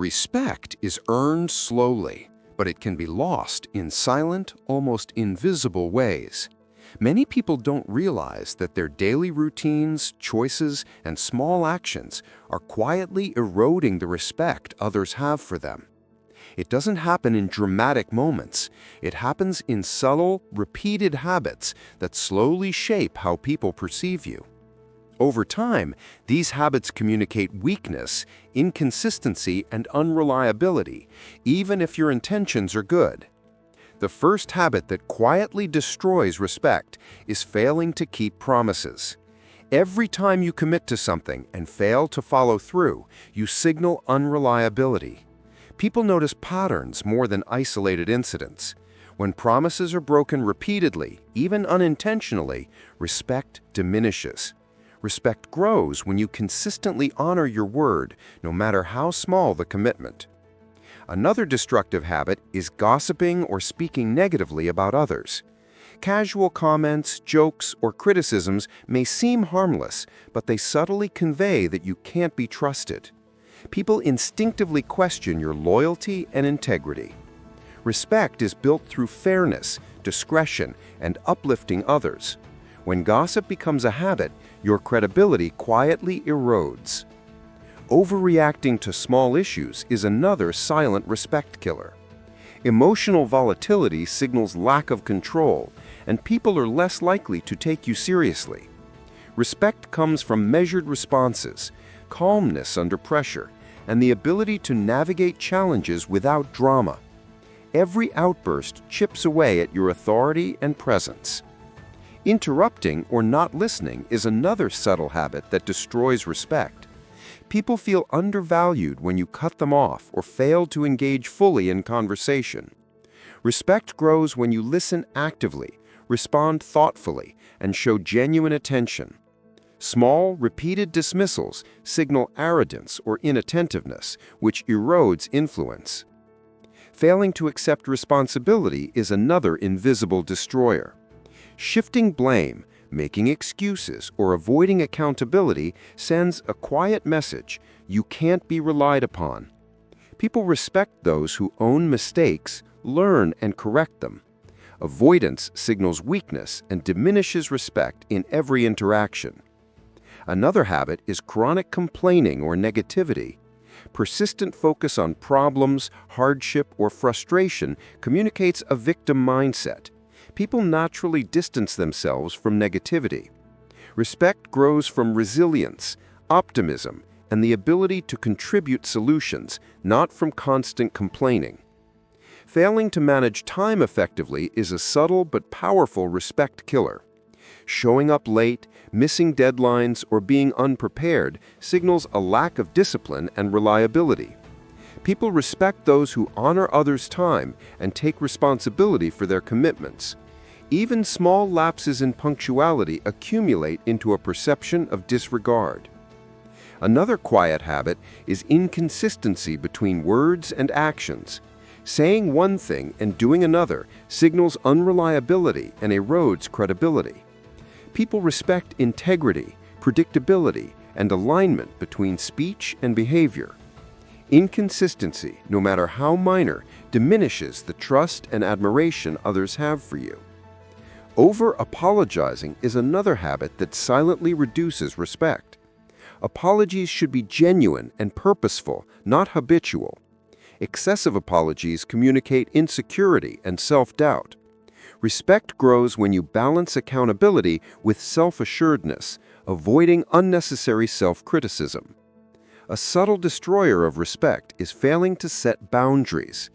Respect is earned slowly, but it can be lost in silent, almost invisible ways. Many people don't realize that their daily routines, choices, and small actions are quietly eroding the respect others have for them. It doesn't happen in dramatic moments. It happens in subtle, repeated habits that slowly shape how people perceive you. Over time, these habits communicate weakness, inconsistency, and unreliability, even if your intentions are good. The first habit that quietly destroys respect is failing to keep promises. Every time you commit to something and fail to follow through, you signal unreliability. People notice patterns more than isolated incidents. When promises are broken repeatedly, even unintentionally, respect diminishes. Respect grows when you consistently honor your word, no matter how small the commitment. Another destructive habit is gossiping or speaking negatively about others. Casual comments, jokes, or criticisms may seem harmless, but they subtly convey that you can't be trusted. People instinctively question your loyalty and integrity. Respect is built through fairness, discretion, and uplifting others. When gossip becomes a habit, your credibility quietly erodes. Overreacting to small issues is another silent respect killer. Emotional volatility signals lack of control, and people are less likely to take you seriously. Respect comes from measured responses, calmness under pressure, and the ability to navigate challenges without drama. Every outburst chips away at your authority and presence. Interrupting or not listening is another subtle habit that destroys respect. People feel undervalued when you cut them off or fail to engage fully in conversation. Respect grows when you listen actively, respond thoughtfully, and show genuine attention. Small, repeated dismissals signal arrogance or inattentiveness, which erodes influence. Failing to accept responsibility is another invisible destroyer. Shifting blame, making excuses, or avoiding accountability sends a quiet message: you can't be relied upon. People respect those who own mistakes, learn, and correct them. Avoidance signals weakness and diminishes respect in every interaction. Another habit is chronic complaining or negativity. Persistent focus on problems, hardship, or frustration communicates a victim mindset. People naturally distance themselves from negativity. Respect grows from resilience, optimism, and the ability to contribute solutions, not from constant complaining. Failing to manage time effectively is a subtle but powerful respect killer. Showing up late, missing deadlines, or being unprepared signals a lack of discipline and reliability. People respect those who honor others' time and take responsibility for their commitments. Even small lapses in punctuality accumulate into a perception of disregard. Another quiet habit is inconsistency between words and actions. Saying one thing and doing another signals unreliability and erodes credibility. People respect integrity, predictability, and alignment between speech and behavior. Inconsistency, no matter how minor, diminishes the trust and admiration others have for you. Over-apologizing is another habit that silently reduces respect. Apologies should be genuine and purposeful, not habitual. Excessive apologies communicate insecurity and self-doubt. Respect grows when you balance accountability with self-assuredness, avoiding unnecessary self-criticism. A subtle destroyer of respect is failing to set boundaries.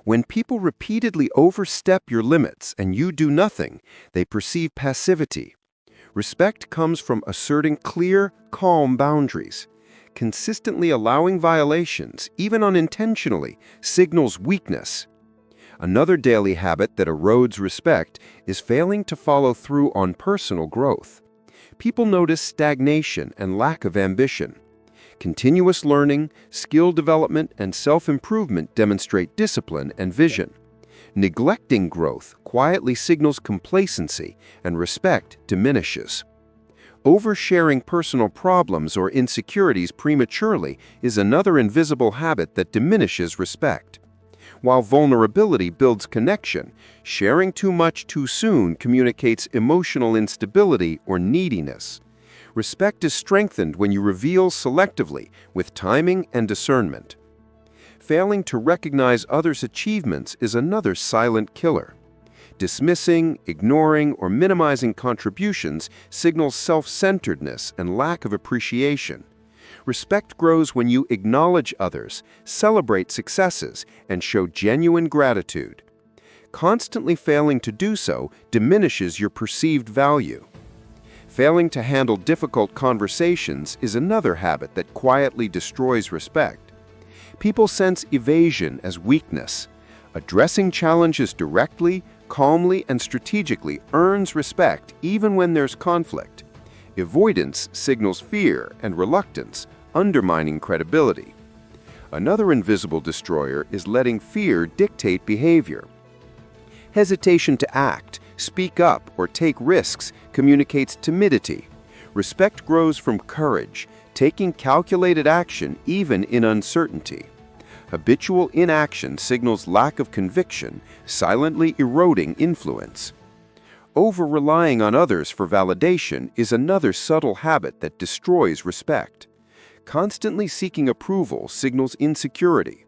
When people repeatedly overstep your limits and you do nothing, they perceive passivity. Respect comes from asserting clear, calm boundaries. Consistently allowing violations, even unintentionally, signals weakness. Another daily habit that erodes respect is failing to follow through on personal growth. People notice stagnation and lack of ambition. Continuous learning, skill development, and self-improvement demonstrate discipline and vision. Neglecting growth quietly signals complacency, and respect diminishes. Oversharing personal problems or insecurities prematurely is another invisible habit that diminishes respect. While vulnerability builds connection, sharing too much too soon communicates emotional instability or neediness. Respect is strengthened when you reveal selectively, with timing and discernment. Failing to recognize others' achievements is another silent killer. Dismissing, ignoring, or minimizing contributions signals self-centeredness and lack of appreciation. Respect grows when you acknowledge others, celebrate successes, and show genuine gratitude. Constantly failing to do so diminishes your perceived value. Failing to handle difficult conversations is another habit that quietly destroys respect. People sense evasion as weakness. Addressing challenges directly, calmly, and strategically earns respect even when there's conflict. Avoidance signals fear and reluctance, undermining credibility. Another invisible destroyer is letting fear dictate behavior. Hesitation to act, speak up, or take risks communicates timidity. Respect grows from courage, taking calculated action even in uncertainty. Habitual inaction signals lack of conviction, silently eroding influence. Over-relying on others for validation is another subtle habit that destroys respect. Constantly seeking approval signals insecurity.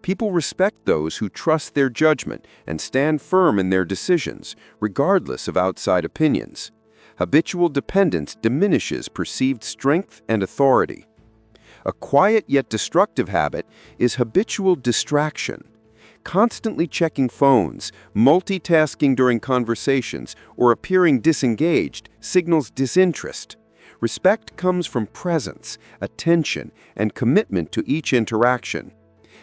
People respect those who trust their judgment and stand firm in their decisions, regardless of outside opinions. Habitual dependence diminishes perceived strength and authority. A quiet yet destructive habit is habitual distraction. Constantly checking phones, multitasking during conversations, or appearing disengaged signals disinterest. Respect comes from presence, attention, and commitment to each interaction.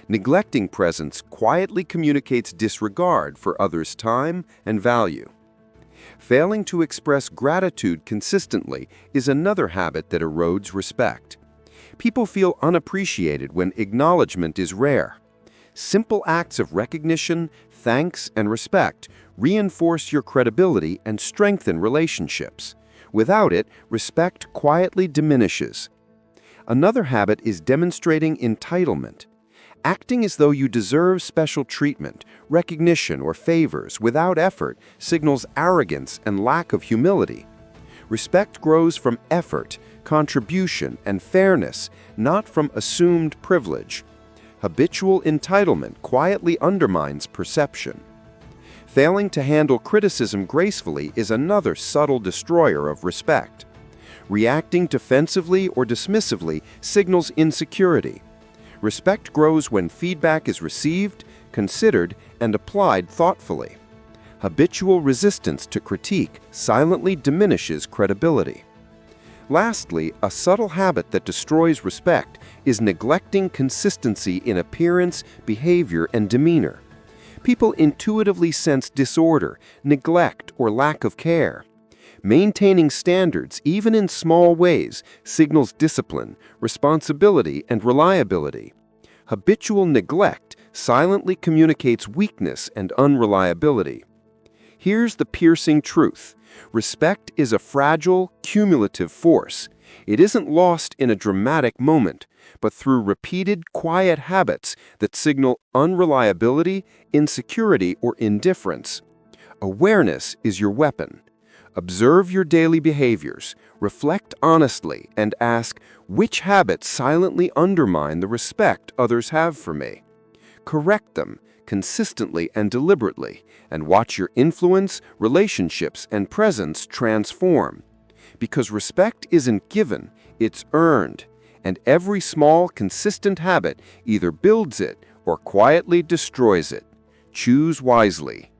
Neglecting presence quietly communicates disregard for others' time and value. Failing to express gratitude consistently is another habit that erodes respect. People feel unappreciated when acknowledgement is rare. Simple acts of recognition, thanks, and respect reinforce your credibility and strengthen relationships. Without it, respect quietly diminishes. Another habit is demonstrating entitlement. Acting as though you deserve special treatment, recognition, or favors without effort signals arrogance and lack of humility. Respect grows from effort, contribution, and fairness, not from assumed privilege. Habitual entitlement quietly undermines perception. Failing to handle criticism gracefully is another subtle destroyer of respect. Reacting defensively or dismissively signals insecurity. Respect grows when feedback is received, considered, and applied thoughtfully. Habitual resistance to critique silently diminishes credibility. Lastly, a subtle habit that destroys respect is neglecting consistency in appearance, behavior, and demeanor. People intuitively sense disorder, neglect, or lack of care. Maintaining standards, even in small ways, signals discipline, responsibility, and reliability. Habitual neglect silently communicates weakness and unreliability. Here's the piercing truth. Respect is a fragile, cumulative force. It isn't lost in a dramatic moment, but through repeated, quiet habits that signal unreliability, insecurity, or indifference. Awareness is your weapon. Observe your daily behaviors, reflect honestly, and ask, which habits silently undermine the respect others have for me? Correct them consistently and deliberately, and watch your influence, relationships, and presence transform. Because respect isn't given, it's earned, and every small, consistent habit either builds it or quietly destroys it. Choose wisely.